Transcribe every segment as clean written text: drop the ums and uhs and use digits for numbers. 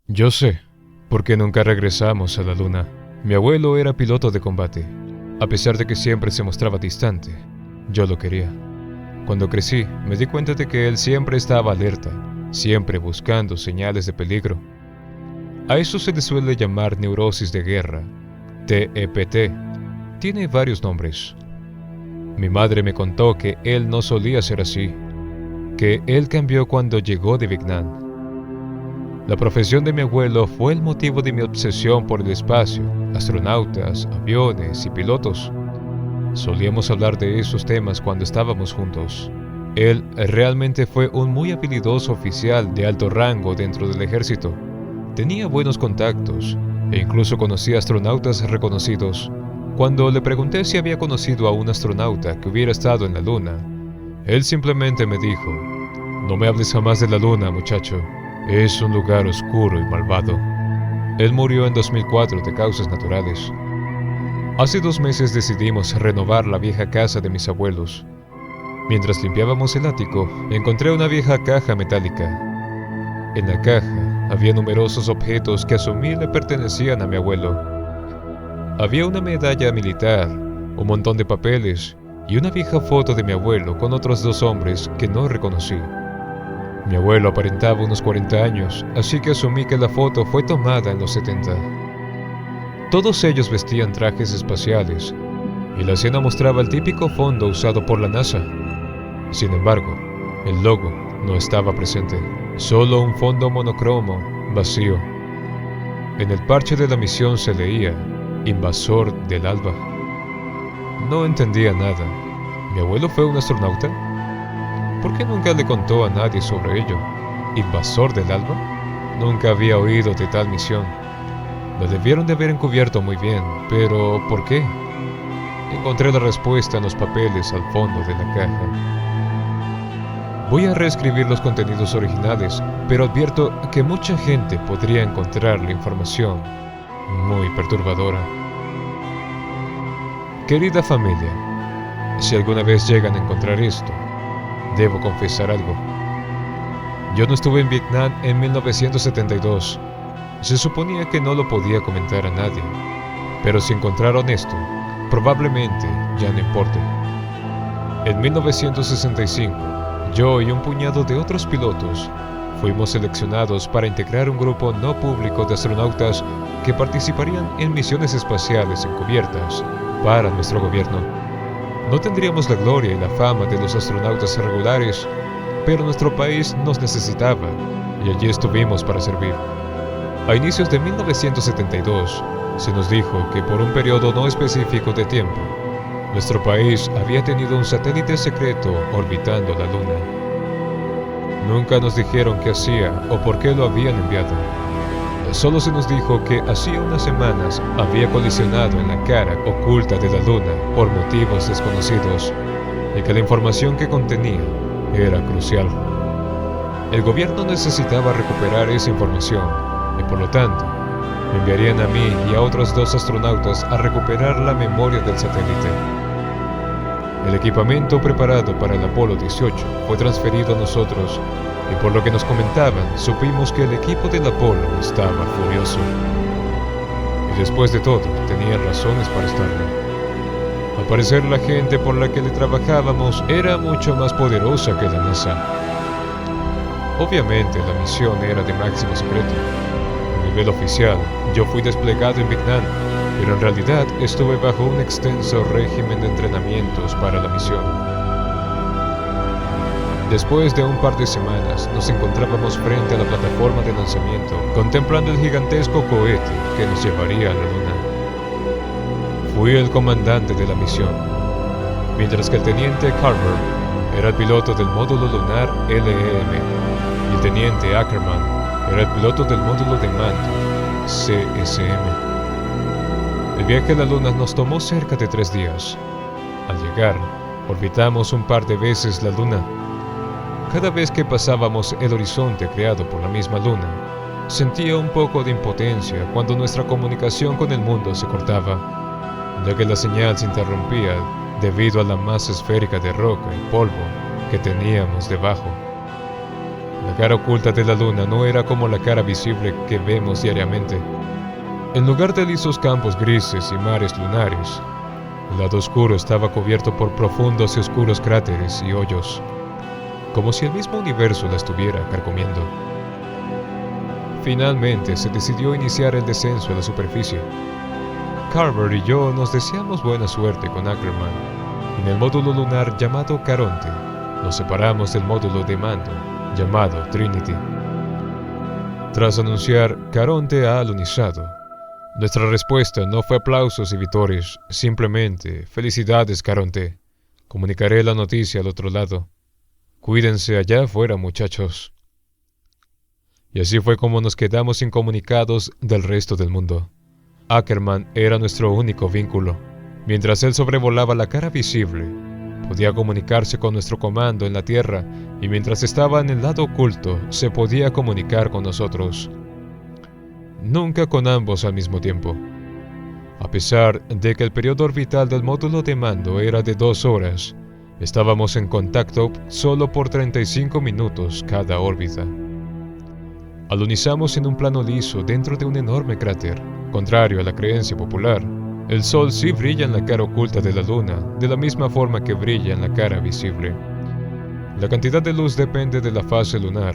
Yo sé, porque nunca regresamos a la luna. Mi abuelo era piloto de combate. A pesar de que siempre se mostraba distante, yo lo quería. Cuando crecí, me di cuenta de que él siempre estaba alerta, siempre buscando señales de peligro. A eso se le suele llamar neurosis de guerra, TEPT. Tiene varios nombres. Mi madre me contó que él no solía ser así, que él cambió cuando llegó de Vietnam. La profesión de mi abuelo fue el motivo de mi obsesión por el espacio, astronautas, aviones y pilotos. Solíamos hablar de esos temas cuando estábamos juntos. Él realmente fue un muy habilidoso oficial de alto rango dentro del ejército. Tenía buenos contactos e incluso conocía astronautas reconocidos. Cuando le pregunté si había conocido a un astronauta que hubiera estado en la Luna, él simplemente me dijo: "No me hables jamás de la Luna, muchacho. Es un lugar oscuro y malvado". Él murió en 2004 de causas naturales. Hace 2 meses decidimos renovar la vieja casa de mis abuelos. Mientras limpiábamos el ático, encontré una vieja caja metálica. En la caja había numerosos objetos que asumí le pertenecían a mi abuelo. Había una medalla militar, un montón de papeles y una vieja foto de mi abuelo con otros 2 hombres que no reconocí. Mi abuelo aparentaba unos 40 años, así que asumí que la foto fue tomada en los 70. Todos ellos vestían trajes espaciales, y la escena mostraba el típico fondo usado por la NASA. Sin embargo, el logo no estaba presente, solo un fondo monocromo, vacío. En el parche de la misión se leía: "Invasor del Alba". No entendía nada. ¿Mi abuelo fue un astronauta? ¿Por qué nunca le contó a nadie sobre ello? ¿Invasor del Alba? Nunca había oído de tal misión. Lo debieron de haber encubierto muy bien, pero ¿por qué? Encontré la respuesta en los papeles al fondo de la caja. Voy a reescribir los contenidos originales, pero advierto que mucha gente podría encontrar la información muy perturbadora. Querida familia, si alguna vez llegan a encontrar esto, debo confesar algo. Yo no estuve en Vietnam en 1972. Se suponía que no lo podía comentar a nadie, pero si encontraron esto, probablemente ya no importe. En 1965, yo y un puñado de otros pilotos fuimos seleccionados para integrar un grupo no público de astronautas que participarían en misiones espaciales encubiertas para nuestro gobierno. No tendríamos la gloria y la fama de los astronautas regulares, pero nuestro país nos necesitaba y allí estuvimos para servir. A inicios de 1972, se nos dijo que por un periodo no específico de tiempo, nuestro país había tenido un satélite secreto orbitando la Luna. Nunca nos dijeron qué hacía o por qué lo habían enviado. Solo se nos dijo que hacía unas semanas había colisionado en la cara oculta de la Luna por motivos desconocidos y que la información que contenía era crucial. El gobierno necesitaba recuperar esa información y por lo tanto me enviarían a mí y a otros 2 astronautas a recuperar la memoria del satélite. El equipamiento preparado para el Apolo 18 fue transferido a nosotros y por lo que nos comentaban, supimos que el equipo del Apolo estaba furioso. Y después de todo, tenían razones para estarlo. Al parecer, la gente por la que le trabajábamos era mucho más poderosa que la NASA. Obviamente, la misión era de máximo secreto. A nivel oficial, yo fui desplegado en Vietnam, pero en realidad estuve bajo un extenso régimen de entrenamientos para la misión. Después de un par de semanas, nos encontrábamos frente a la plataforma de lanzamiento, contemplando el gigantesco cohete que nos llevaría a la Luna. Fui el comandante de la misión, mientras que el teniente Carver era el piloto del módulo lunar LEM y el teniente Ackerman era el piloto del módulo de mando CSM. El viaje a la Luna nos tomó cerca de 3 días. Al llegar, orbitamos un par de veces la Luna. Cada vez que pasábamos el horizonte creado por la misma Luna, sentía un poco de impotencia cuando nuestra comunicación con el mundo se cortaba, ya que la señal se interrumpía debido a la masa esférica de roca y polvo que teníamos debajo. La La cara oculta de la luna no era como la cara visible que vemos diariamente. En lugar de lisos campos grises y mares lunares, el lado oscuro estaba cubierto por profundos y oscuros cráteres y hoyos, como si el mismo universo la estuviera carcomiendo. Finalmente se decidió iniciar el descenso a la superficie. Carver y yo nos deseamos buena suerte con Ackerman. En el módulo lunar llamado Caronte, nos separamos del módulo de mando llamado Trinity. Tras anunciar Caronte ha alunizado, nuestra respuesta no fue aplausos y vítores, simplemente felicidades Caronte. Comunicaré la noticia al otro lado. Cuídense allá afuera, muchachos. Y así fue como nos quedamos incomunicados del resto del mundo. Ackerman era nuestro único vínculo. Mientras él sobrevolaba la cara visible, podía comunicarse con nuestro comando en la Tierra, y mientras estaba en el lado oculto, se podía comunicar con nosotros. Nunca con ambos al mismo tiempo. A pesar de que el periodo orbital del módulo de mando era de 2 horas, estábamos en contacto solo por 35 minutos cada órbita. Alunizamos en un plano liso dentro de un enorme cráter. Contrario a la creencia popular, el Sol sí brilla en la cara oculta de la Luna, de la misma forma que brilla en la cara visible. La cantidad de luz depende de la fase lunar.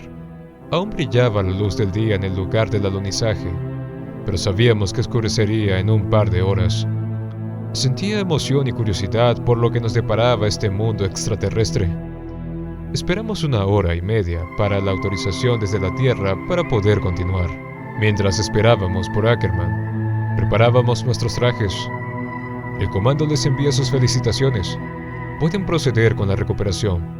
Aún brillaba la luz del día en el lugar del alunizaje, pero sabíamos que oscurecería en un par de horas. Sentía emoción y curiosidad por lo que nos deparaba este mundo extraterrestre. Esperamos 1 hora y media para la autorización desde la Tierra para poder continuar. Mientras esperábamos por Ackerman, preparábamos nuestros trajes. El comando les envía sus felicitaciones. Pueden proceder con la recuperación.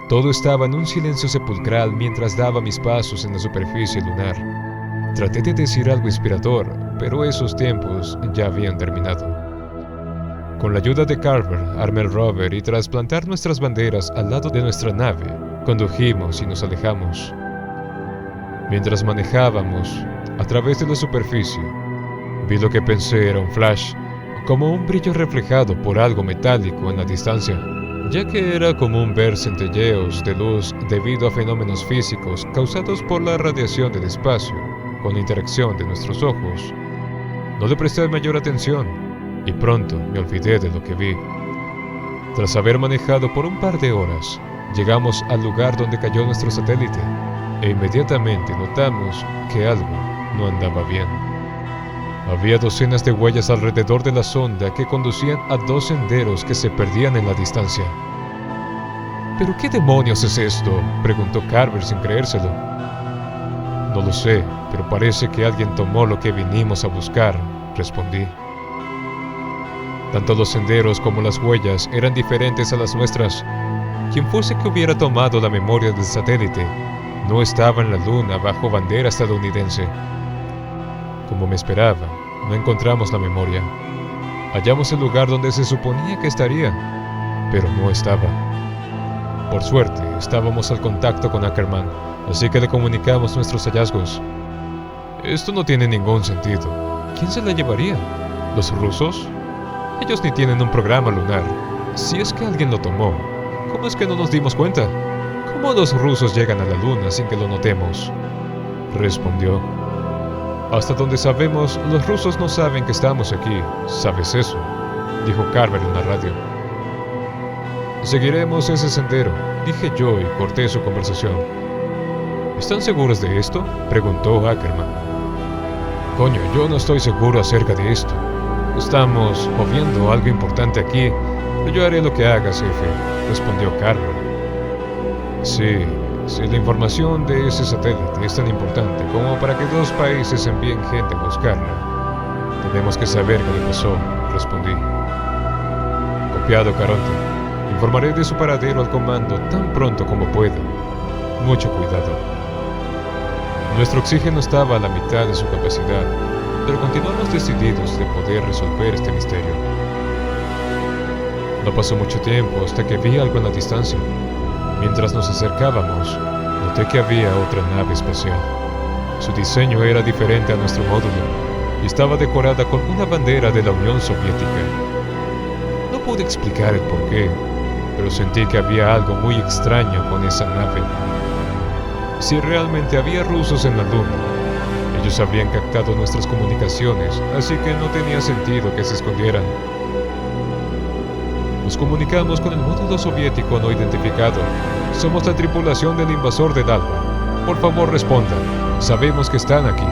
Todo estaba en un silencio sepulcral mientras daba mis pasos en la superficie lunar. Traté de decir algo inspirador, pero esos tiempos ya habían terminado. Con la ayuda de Carver, armé el rover y tras plantar nuestras banderas al lado de nuestra nave, condujimos y nos alejamos. Mientras manejábamos a través de la superficie, vi lo que pensé era un flash, como un brillo reflejado por algo metálico en la distancia, ya que era común ver centelleos de luz debido a fenómenos físicos causados por la radiación del espacio con la interacción de nuestros ojos. No le presté mayor atención y pronto me olvidé de lo que vi. Tras haber manejado por un par de horas, llegamos al lugar donde cayó nuestro satélite e inmediatamente notamos que algo no andaba bien. Había docenas de huellas alrededor de la sonda que conducían a 2 senderos que se perdían en la distancia. ¿Pero qué demonios es esto?, preguntó Carver sin creérselo. No lo sé, pero parece que alguien tomó lo que vinimos a buscar, respondí. Tanto los senderos como las huellas eran diferentes a las nuestras. Quien fuese que hubiera tomado la memoria del satélite no estaba en la Luna bajo bandera estadounidense. Como me esperaba, no encontramos la memoria. Hallamos el lugar donde se suponía que estaría, pero no estaba. Por suerte, estábamos al contacto con Ackerman, así que le comunicamos nuestros hallazgos. Esto no tiene ningún sentido. ¿Quién se la llevaría? ¿Los rusos? Ellos ni tienen un programa lunar. Si es que alguien lo tomó, ¿cómo es que no nos dimos cuenta? ¿Cómo los rusos llegan a la Luna sin que lo notemos?, respondió. Hasta donde sabemos, los rusos no saben que estamos aquí. ¿Sabes eso?, dijo Carver en la radio. Seguiremos ese sendero, dije yo y corté su conversación. ¿Están seguros de esto?, preguntó Ackerman. Coño, yo no estoy seguro acerca de esto. Estamos obviando algo importante aquí, pero yo haré lo que hagas, jefe, respondió Carver. Sí, la información de ese satélite es tan importante como para que 2 países envíen gente a buscarla. Tenemos que saber qué le pasó, respondí. Copiado, Caronte. Informaré de su paradero al comando tan pronto como pueda. Mucho cuidado. Nuestro oxígeno estaba a la mitad de su capacidad, pero continuamos decididos de poder resolver este misterio. No pasó mucho tiempo hasta que vi algo en la distancia. Mientras nos acercábamos, noté que había otra nave espacial. Su diseño era diferente a nuestro módulo y estaba decorada con una bandera de la Unión Soviética. No pude explicar el porqué, pero sentí que había algo muy extraño con esa nave. si realmente había rusos en la luna, ellos habrían captado nuestras comunicaciones, así que no tenía sentido que se escondieran. Nos comunicamos con el módulo soviético no identificado. Somos la tripulación del invasor del Alba. Por favor, respondan. Sabemos que están aquí.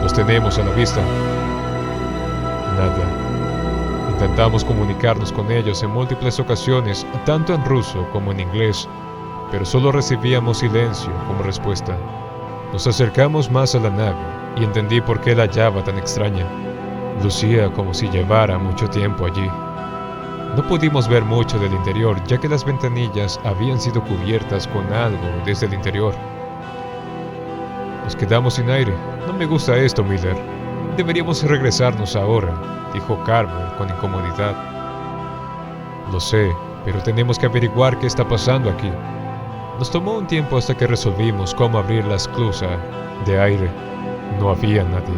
Los tenemos a la vista. Nada. Intentamos comunicarnos con ellos en múltiples ocasiones, tanto en ruso como en inglés, pero solo recibíamos silencio como respuesta. Nos acercamos más a la nave y entendí por qué la hallaba tan extraña. Lucía como si llevara mucho tiempo allí. No pudimos ver mucho del interior, ya que las ventanillas habían sido cubiertas con algo desde el interior. Nos quedamos sin aire. No me gusta esto, Miller. Deberíamos regresarnos ahora, dijo Carver con incomodidad. Lo sé, pero tenemos que averiguar qué está pasando aquí. Nos tomó un tiempo hasta que resolvimos cómo abrir la esclusa de aire. No había nadie.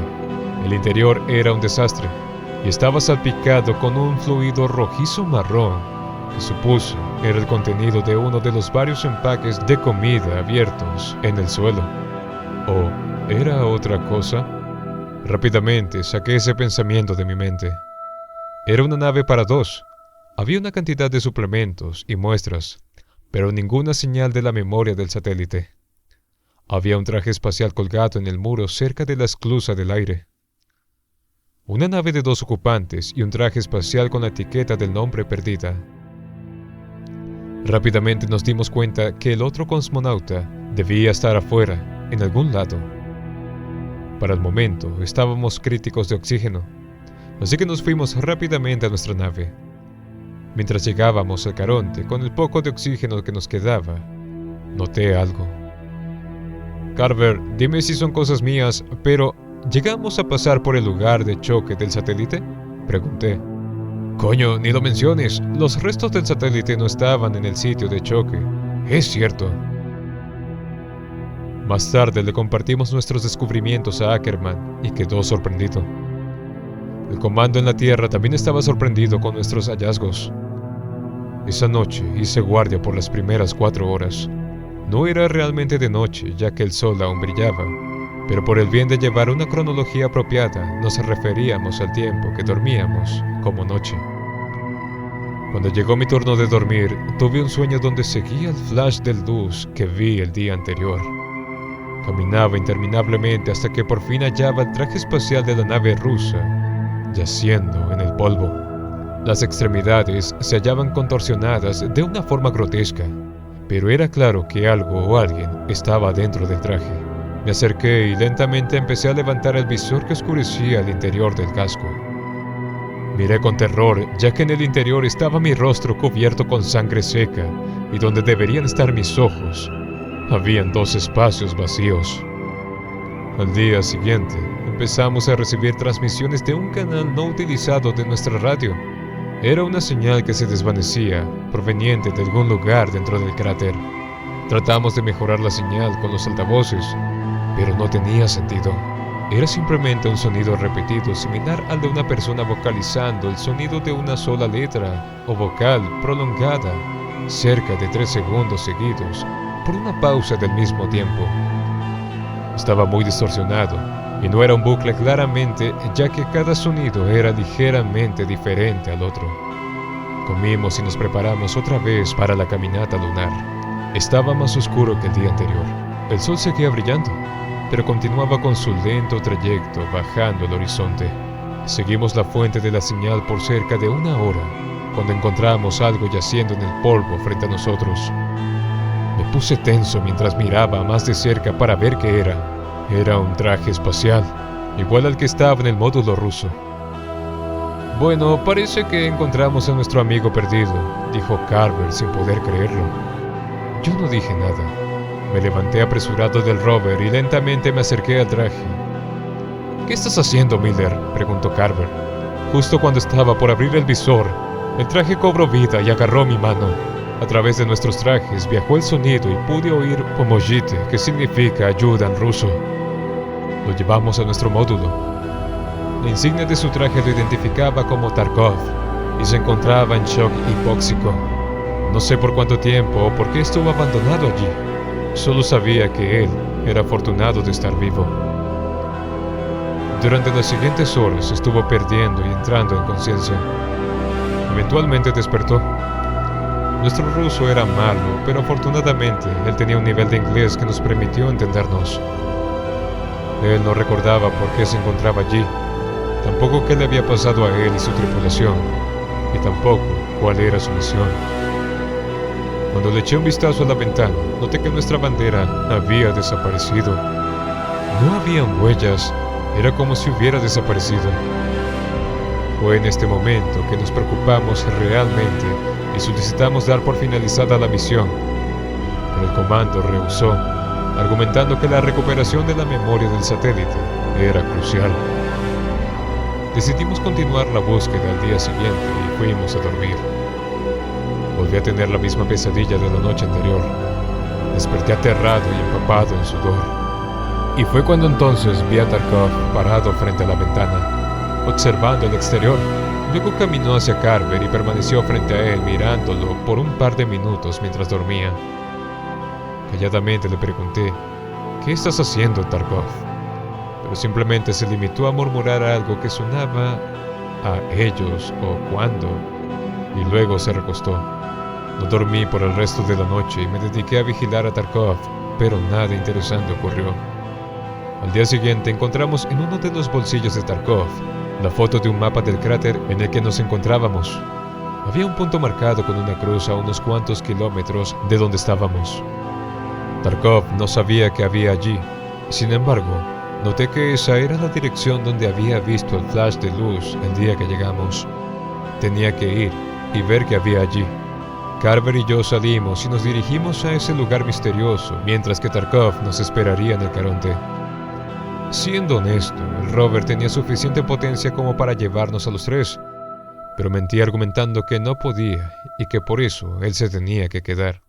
El interior era un desastre y estaba salpicado con un fluido rojizo marrón que supuse era el contenido de uno de los varios empaques de comida abiertos en el suelo. ¿O era otra cosa? Rápidamente saqué ese pensamiento de mi mente. Era una nave para dos. Había una cantidad de suplementos y muestras, pero ninguna señal de la memoria del satélite. Había un traje espacial colgado en el muro cerca de la esclusa del aire. Una nave de 2 ocupantes y un traje espacial con la etiqueta del nombre perdida. Rápidamente nos dimos cuenta que el otro cosmonauta debía estar afuera, en algún lado. Para el momento estábamos críticos de oxígeno, así que nos fuimos rápidamente a nuestra nave. Mientras llegábamos al Caronte, con el poco de oxígeno que nos quedaba, noté algo. Carver, dime si son cosas mías, pero ¿llegamos a pasar por el lugar de choque del satélite?, pregunté. Coño, ni lo menciones. Los restos del satélite no estaban en el sitio de choque. Es cierto. Más tarde le compartimos nuestros descubrimientos a Ackerman y quedó sorprendido. El comando en la Tierra también estaba sorprendido con nuestros hallazgos. Esa noche hice guardia por las primeras 4 horas. No era realmente de noche, ya que el sol aún brillaba, pero por el bien de llevar una cronología apropiada, nos referíamos al tiempo que dormíamos como noche. Cuando llegó mi turno de dormir, tuve un sueño donde seguía el flash de luz que vi el día anterior. Caminaba interminablemente hasta que por fin hallaba el traje espacial de la nave rusa, yaciendo en el polvo. Las extremidades se hallaban contorsionadas de una forma grotesca, pero era claro que algo o alguien estaba dentro del traje. Me acerqué y lentamente empecé a levantar el visor que oscurecía el interior del casco. Miré con terror, ya que en el interior estaba mi rostro cubierto con sangre seca, y donde deberían estar mis ojos, habían 2 espacios vacíos. Al día siguiente, empezamos a recibir transmisiones de un canal no utilizado de nuestra radio. Era una señal que se desvanecía, proveniente de algún lugar dentro del cráter. Tratamos de mejorar la señal con los altavoces, pero no tenía sentido. Era simplemente un sonido repetido, similar al de una persona vocalizando el sonido de una sola letra o vocal prolongada, cerca de 3 segundos seguidos, por una pausa del mismo tiempo. Estaba muy distorsionado, y no era un bucle claramente, ya que cada sonido era ligeramente diferente al otro. Comimos y nos preparamos otra vez para la caminata lunar. Estaba más oscuro que el día anterior. El sol seguía brillando, pero continuaba con su lento trayecto bajando el horizonte. Seguimos la fuente de la señal por cerca de 1 hora, cuando encontramos algo yaciendo en el polvo frente a nosotros. Me puse tenso mientras miraba más de cerca para ver qué era. Era un traje espacial, igual al que estaba en el módulo ruso. Bueno, parece que encontramos a nuestro amigo perdido, dijo Carver sin poder creerlo. Yo no dije nada. Me levanté apresurado del rover y lentamente me acerqué al traje. ¿Qué estás haciendo, Miller?, preguntó Carver. Justo cuando estaba por abrir el visor, el traje cobró vida y agarró mi mano. A través de nuestros trajes viajó el sonido y pude oír Pomojite, que significa ayuda en ruso. Lo llevamos a nuestro módulo. La insignia de su traje lo identificaba como Tarkov y se encontraba en shock hipóxico. No sé por cuánto tiempo o por qué estuvo abandonado allí, Solo sabía que él era afortunado de estar vivo. Durante las siguientes horas estuvo perdiendo y entrando en conciencia. Eventualmente despertó. Nuestro ruso era malo, pero afortunadamente él tenía un nivel de inglés que nos permitió entendernos. Él no recordaba por qué se encontraba allí, tampoco qué le había pasado a él y su tripulación, y tampoco cuál era su misión. Cuando le eché un vistazo a la ventana, noté que nuestra bandera había desaparecido. No habían huellas, era como si hubiera desaparecido. Fue en este momento que nos preocupamos realmente y solicitamos dar por finalizada la misión, pero el comando rehusó, argumentando que la recuperación de la memoria del satélite era crucial. Decidimos continuar la búsqueda al día siguiente y fuimos a dormir. Volví a tener la misma pesadilla de la noche anterior. Desperté aterrado y empapado en sudor. Y fue cuando entonces vi a Tarkov parado frente a la ventana, observando el exterior. Luego caminó hacia Carver y permaneció frente a él mirándolo por un par de minutos mientras dormía. Calladamente le pregunté, ¿qué estás haciendo, Tarkov? Pero simplemente se limitó a murmurar algo que sonaba a ellos o cuando, y luego se recostó. No dormí por el resto de la noche y me dediqué a vigilar a Tarkov, pero nada interesante ocurrió. Al día siguiente encontramos en uno de los bolsillos de Tarkov la foto de un mapa del cráter en el que nos encontrábamos. Había un punto marcado con una cruz a unos cuantos kilómetros de donde estábamos. Tarkov no sabía que había allí. Sin embargo, noté que esa era la dirección donde había visto el flash de luz el día que llegamos. Tenía que ir y ver qué había allí. Carver y yo salimos y nos dirigimos a ese lugar misterioso, mientras que Tarkov nos esperaría en el Caronte. Siendo honesto, el rover tenía suficiente potencia como para llevarnos a los tres, pero mentí argumentando que no podía y que por eso él se tenía que quedar.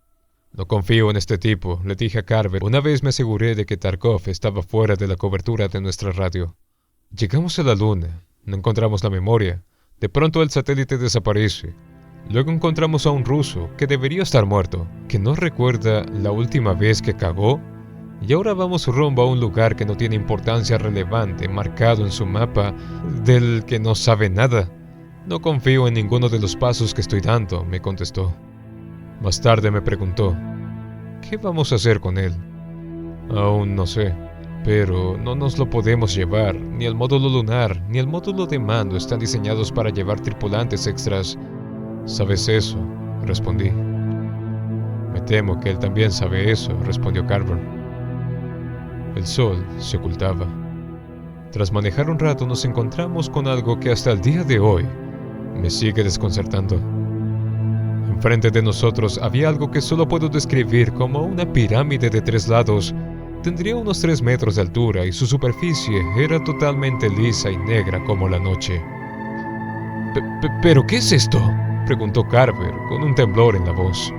No confío en este tipo, le dije a Carver una vez me aseguré de que Tarkov estaba fuera de la cobertura de nuestra radio. Llegamos a la luna, no encontramos la memoria, de pronto el satélite desaparece. Luego encontramos a un ruso que debería estar muerto, que no recuerda la última vez que cagó. Y ahora vamos rumbo a un lugar que no tiene importancia relevante, marcado en su mapa, del que no sabe nada. No confío en ninguno de los pasos que estoy dando, me contestó. Más tarde me preguntó, ¿qué vamos a hacer con él? Aún no sé, pero no nos lo podemos llevar. Ni el módulo lunar, ni el módulo de mando están diseñados para llevar tripulantes extras. ¿Sabes eso?, respondí. Me temo que él también sabe eso, respondió Carver. El sol se ocultaba. Tras manejar un rato nos encontramos con algo que hasta el día de hoy me sigue desconcertando. Enfrente de nosotros había algo que solo puedo describir como una pirámide de 3 lados. Tendría unos 3 metros de altura y su superficie era totalmente lisa y negra como la noche. ¿Pero qué es esto?, preguntó Carver con un temblor en la voz.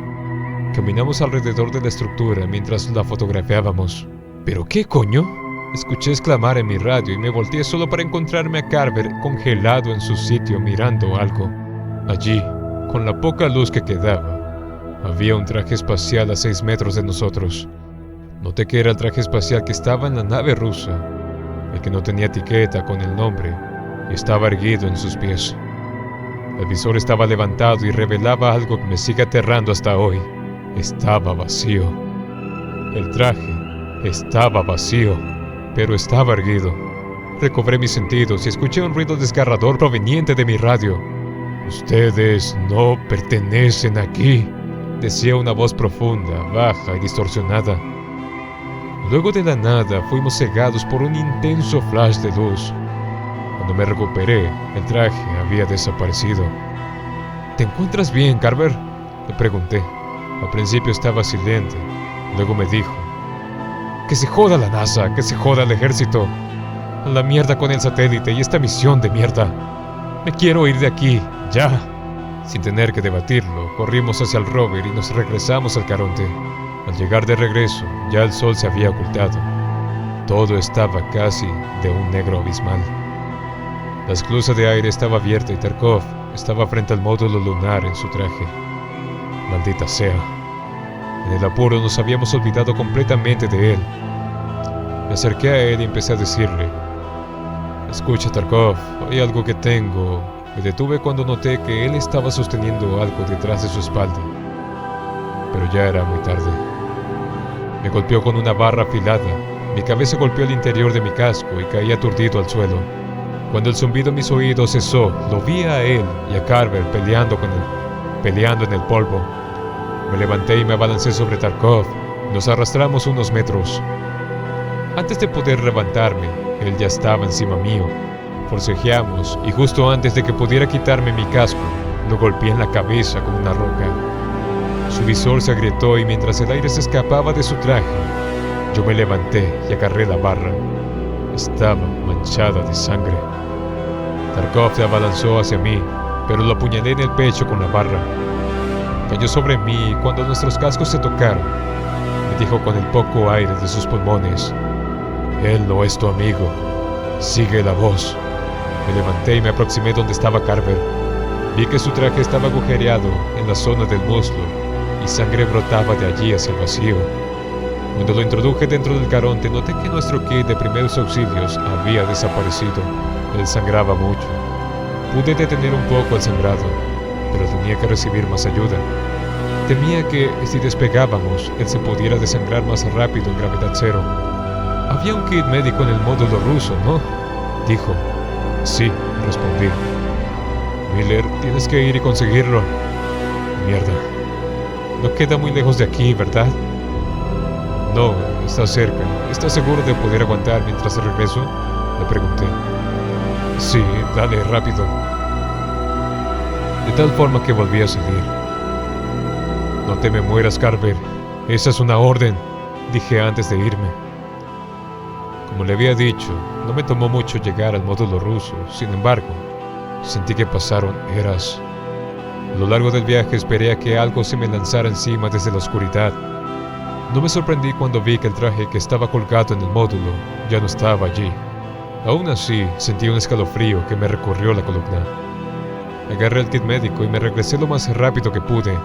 Caminamos alrededor de la estructura mientras la fotografiábamos. ¿Pero qué coño?, escuché exclamar en mi radio y me volteé solo para encontrarme a Carver congelado en su sitio mirando algo. Allí, con la poca luz que quedaba, había un traje espacial a 6 metros de nosotros. Noté que era el traje espacial que estaba en la nave rusa, el que no tenía etiqueta con el nombre y estaba erguido en sus pies. El visor estaba levantado y revelaba algo que me sigue aterrando hasta hoy. Estaba vacío. El traje estaba vacío, pero estaba erguido. Recobré mis sentidos y escuché un ruido desgarrador proveniente de mi radio. «Ustedes no pertenecen aquí», decía una voz profunda, baja y distorsionada. Luego de la nada fuimos cegados por un intenso flash de luz. Cuando me recuperé, el traje había desaparecido. «¿Te encuentras bien, Carver?», le pregunté. Al principio estaba silente, luego me dijo: «Que se joda la NASA, que se joda el ejército. A la mierda con el satélite y esta misión de mierda. Me quiero ir de aquí, ya». Sin tener que debatirlo, corrimos hacia el rover y nos regresamos al Caronte. Al llegar de regreso, ya el sol se había ocultado. Todo estaba casi de un negro abismal. La esclusa de aire estaba abierta y Tarkov estaba frente al módulo lunar en su traje. Maldita sea. En el apuro nos habíamos olvidado completamente de él. Me acerqué a él y empecé a decirle: «Escucha, Tarkov, hay algo que tengo». Me detuve cuando noté que él estaba sosteniendo algo detrás de su espalda. Pero ya era muy tarde. Me golpeó con una barra afilada. Mi cabeza golpeó el interior de mi casco y caí aturdido al suelo. Cuando el zumbido en mis oídos cesó, lo vi a él y a Carver peleando en el polvo. Me levanté y me abalancé sobre Tarkov. Nos arrastramos unos metros. Antes de poder levantarme, él ya estaba encima mío. Forcejeamos y justo antes de que pudiera quitarme mi casco, lo golpeé en la cabeza con una roca. Su visor se agrietó y mientras el aire se escapaba de su traje, yo me levanté y agarré la barra. Estaba manchada de sangre. Tarkov se abalanzó hacia mí, pero lo apuñalé en el pecho con la barra. Cayó sobre mí y cuando nuestros cascos se tocaron, me dijo con el poco aire de sus pulmones: «Él no es tu amigo. Sigue la voz». Me levanté y me aproximé donde estaba Carver. Vi que su traje estaba agujereado en la zona del muslo y sangre brotaba de allí hacia el vacío. Cuando lo introduje dentro del caronte, noté que nuestro kit de primeros auxilios había desaparecido. Él sangraba mucho. Pude detener un poco el sangrado, pero tenía que recibir más ayuda. Temía que, si despegábamos, él se pudiera desangrar más rápido en gravedad cero. «Había un kit médico en el módulo ruso, ¿no?», dijo. «Sí», respondí. «Miller, tienes que ir y conseguirlo». «Mierda. No queda muy lejos de aquí, ¿verdad?» «No, está cerca. ¿Estás seguro de poder aguantar mientras regreso?», le pregunté. «Sí, dale, rápido». De tal forma que volví a seguir. «No te me mueras, Carver. Esa es una orden», dije antes de irme. Como le había dicho, no me tomó mucho llegar al módulo ruso. Sin embargo, sentí que pasaron eras. A lo largo del viaje esperé a que algo se me lanzara encima desde la oscuridad. No me sorprendí cuando vi que el traje que estaba colgado en el módulo ya no estaba allí. Aún así, sentí un escalofrío que me recorrió la columna. Agarré el kit médico y me regresé lo más rápido que pude.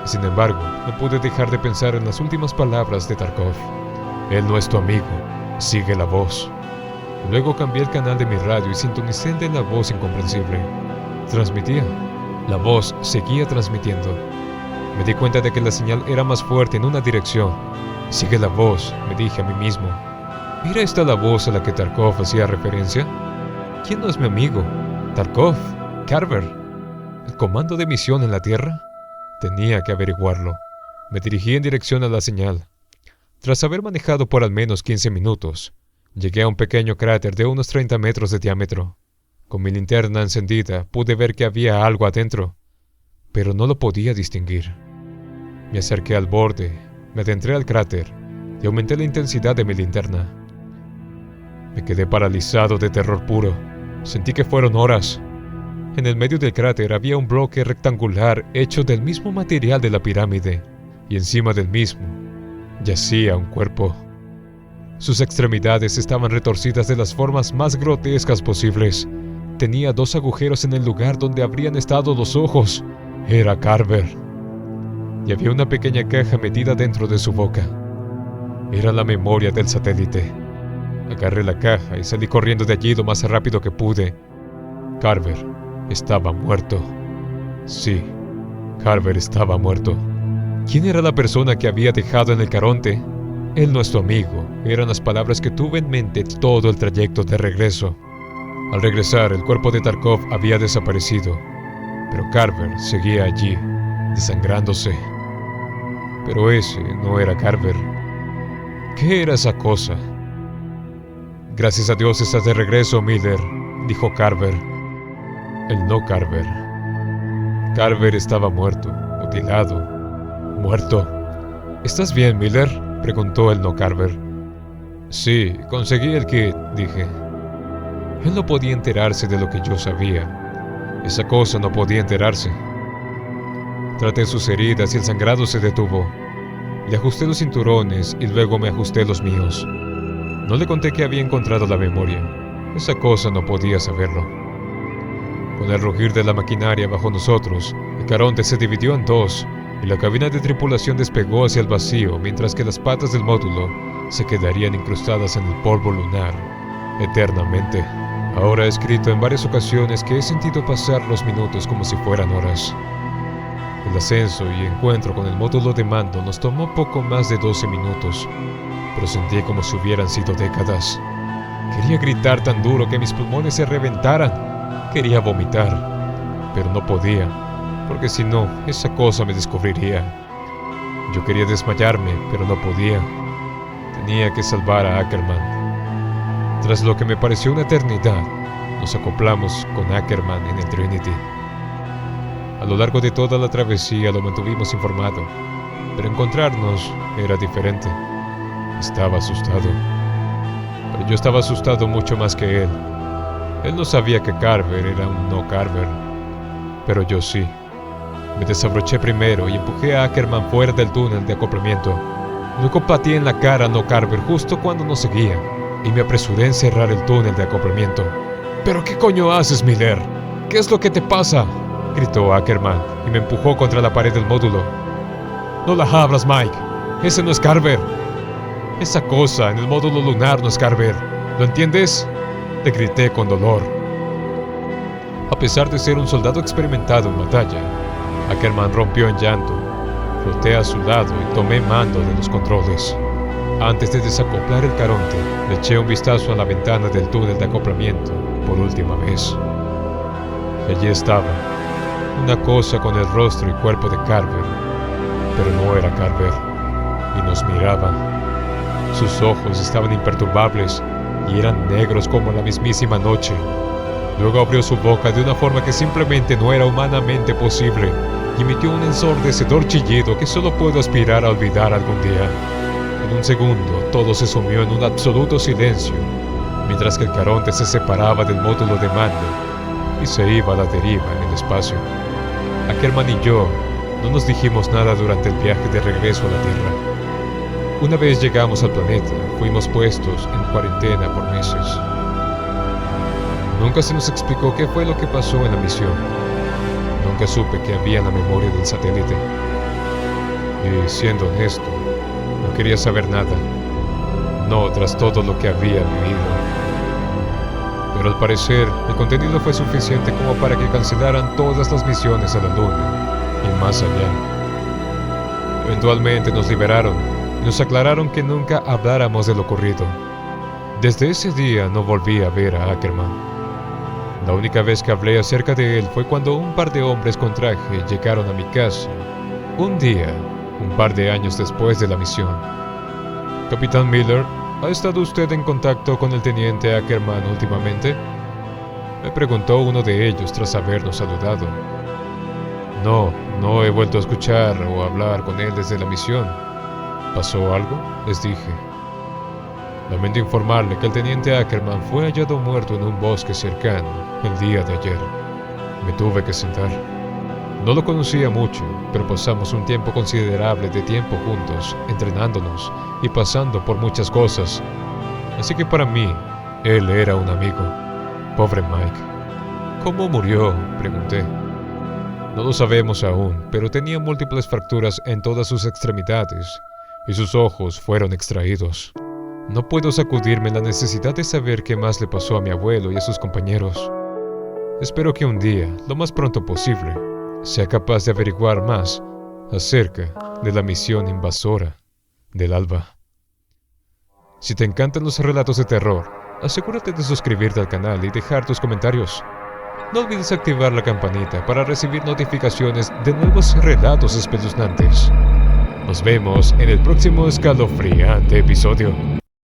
Sin embargo, no pude dejar de pensar en las últimas palabras de Tarkov. «Él no es tu amigo. Sigue la voz». Luego cambié el canal de mi radio y sintonicé el de la voz incomprensible. Transmitía. La voz seguía transmitiendo. Me di cuenta de que la señal era más fuerte en una dirección. «Sigue la voz», me dije a mí mismo. ¿Era esta la voz a la que Tarkov hacía referencia? ¿Quién no es mi amigo? ¿Tarkov? ¿Carver? ¿El comando de misión en la Tierra? Tenía que averiguarlo. Me dirigí en dirección a la señal. Tras haber manejado por al menos 15 minutos, llegué a un pequeño cráter de unos 30 metros de diámetro. Con mi linterna encendida pude ver que había algo adentro, pero no lo podía distinguir. Me acerqué al borde, me adentré al cráter y aumenté la intensidad de mi linterna. Me quedé paralizado de terror puro. Sentí que fueron horas. En el medio del cráter había un bloque rectangular hecho del mismo material de la pirámide, y encima del mismo yacía un cuerpo. Sus extremidades estaban retorcidas de las formas más grotescas posibles. Tenía 2 agujeros en el lugar donde habrían estado los ojos. Era Carver. Y había una pequeña caja metida dentro de su boca. Era la memoria del satélite. Agarré la caja y salí corriendo de allí lo más rápido que pude. Carver estaba muerto. Sí, Carver estaba muerto. ¿Quién era la persona que había dejado en el caronte? Él no es tu amigo, eran las palabras que tuve en mente todo el trayecto de regreso. Al regresar, el cuerpo de Tarkov había desaparecido, pero Carver seguía allí, desangrándose. Pero ese no era Carver. ¿Qué era esa cosa? «Gracias a Dios estás de regreso, Miller», dijo Carver. El no Carver. Carver estaba muerto, mutilado, muerto. «¿Estás bien, Miller?», preguntó el no Carver. «Sí, conseguí el kit», dije. Él no podía enterarse de lo que yo sabía. Esa cosa no podía enterarse. Traté sus heridas y el sangrado se detuvo. Le ajusté los cinturones y luego me ajusté los míos. No le conté que había encontrado la memoria. Esa cosa no podía saberlo. Con el rugir de la maquinaria bajo nosotros, el caronte se dividió en 2 y la cabina de tripulación despegó hacia el vacío, mientras que las patas del módulo se quedarían incrustadas en el polvo lunar eternamente. Ahora he escrito en varias ocasiones que he sentido pasar los minutos como si fueran horas. El ascenso y encuentro con el módulo de mando nos tomó poco más de 12 minutos, pero sentí como si hubieran sido décadas. Quería gritar tan duro que mis pulmones se reventaran. Quería vomitar, pero no podía, porque si no, esa cosa me descubriría. Yo quería desmayarme, pero no podía. Tenía que salvar a Ackerman. Tras lo que me pareció una eternidad, nos acoplamos con Ackerman en el Trinity. A lo largo de toda la travesía lo mantuvimos informado, pero encontrarnos era diferente. Estaba asustado. Pero yo estaba asustado mucho más que él. Él no sabía que Carver era un no Carver, pero yo sí. Me desabroché primero y empujé a Ackerman fuera del túnel de acoplamiento. Luego pateé en la cara a no Carver justo cuando nos seguía, y me apresuré a encerrar el túnel de acoplamiento. ¿Pero qué coño haces, Miller? ¿Qué es lo que te pasa?, gritó Ackerman y me empujó contra la pared del módulo. No la abras, Mike. Ese no es Carver. Esa cosa en el módulo lunar no es Carver. ¿Lo entiendes?, le grité con dolor. A pesar de ser un soldado experimentado en batalla, Ackerman rompió en llanto. Floté a su lado y tomé mando de los controles. Antes de desacoplar el Caronte, le eché un vistazo a la ventana del túnel de acoplamiento por última vez. Allí estaba, una cosa con el rostro y cuerpo de Carver, pero no era Carver, y nos miraba. Sus ojos estaban imperturbables y eran negros como la mismísima noche. Luego abrió su boca de una forma que simplemente no era humanamente posible y emitió un ensordecedor chillido que solo puedo aspirar a olvidar algún día. En un segundo, todo se sumió en un absoluto silencio, mientras que el Caronte se separaba del módulo de mando y se iba a la deriva en el espacio. Ackerman y yo no nos dijimos nada durante el viaje de regreso a la Tierra. Una vez llegamos al planeta, fuimos puestos en cuarentena por meses. Nunca se nos explicó qué fue lo que pasó en la misión. Nunca supe qué había en la memoria del satélite. Y siendo honesto, no quería saber nada. No tras todo lo que había vivido. Pero al parecer, el contenido fue suficiente como para que cancelaran todas las misiones a la Luna y más allá. Eventualmente nos liberaron y nos aclararon que nunca habláramos de lo ocurrido. Desde ese día no volví a ver a Ackerman. La única vez que hablé acerca de él fue cuando un par de hombres con traje llegaron a mi casa, un día, un par de años después de la misión. Capitán Miller, ¿ha estado usted en contacto con el teniente Ackerman últimamente?, me preguntó uno de ellos tras habernos saludado. No he vuelto a escuchar o hablar con él desde la misión. ¿Pasó algo?, les dije. Lamento informarle que el teniente Ackerman fue hallado muerto en un bosque cercano el día de ayer. Me tuve que sentar. No lo conocía mucho, pero pasamos un tiempo considerable de tiempo juntos, entrenándonos y pasando por muchas cosas. Así que para mí, él era un amigo. Pobre Mike. ¿Cómo murió?, pregunté. No lo sabemos aún, pero tenía múltiples fracturas en todas sus extremidades y sus ojos fueron extraídos. No puedo sacudirme la necesidad de saber qué más le pasó a mi abuelo y a sus compañeros. Espero que un día, lo más pronto posible, sea capaz de averiguar más acerca de la misión invasora del Alba. Si te encantan los relatos de terror, asegúrate de suscribirte al canal y dejar tus comentarios. No olvides activar la campanita para recibir notificaciones de nuevos relatos espeluznantes. Nos vemos en el próximo escalofriante episodio.